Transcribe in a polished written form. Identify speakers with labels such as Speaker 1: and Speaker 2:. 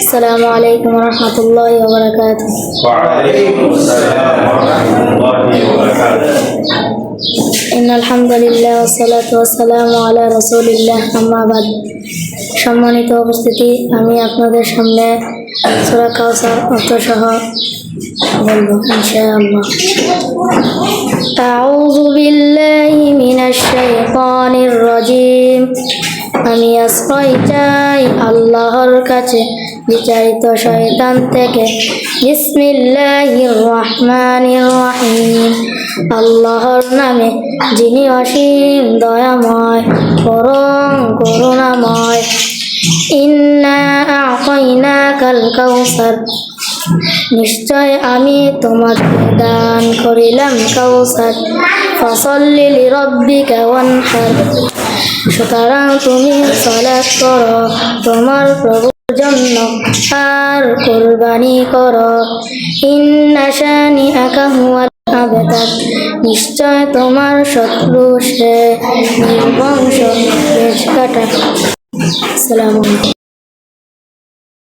Speaker 1: السلام عليكم ورحمة الله وبركاته.
Speaker 2: وعليكم السلام ورحمة الله وبركاته.
Speaker 1: إن الحمد لله والصلاة والسلام على رسول الله أما بعد. সম্মানিত উপস্থিতি, আমি আপনাদের সামনে সূরা কাউসার অর্থসহ বলবো ইনশাআল্লাহ। আউযু বিল্লাহি মিনাশ শাইতানির রাজীম। আমি আশ্রয় চাই আল্লাহর কাছে বিচারিত শয়তান থেকে। বিসমিল্লাহির রহমানির রহিম। আল্লাহর নামে যিনি অসীম দয়াময় পরম করুণাময়। ইন্না আ'তাইনাকাল কাউসার। নিশ্চয় আমি তোমাকে দান করিলাম কাউসার। ফাসাল্লি লিরাব্বিকা ওয়ানহার। সুতরাং তুমি সালাত করো তোমার প্রভুর জন্য আর কুরবানি করো। ইন্না শানিআকা হুয়াল আবতার। নিশ্চয় তোমার শত্রু সে নির্বংশ কেশ কাটা। আসসালামু আলাইকুম।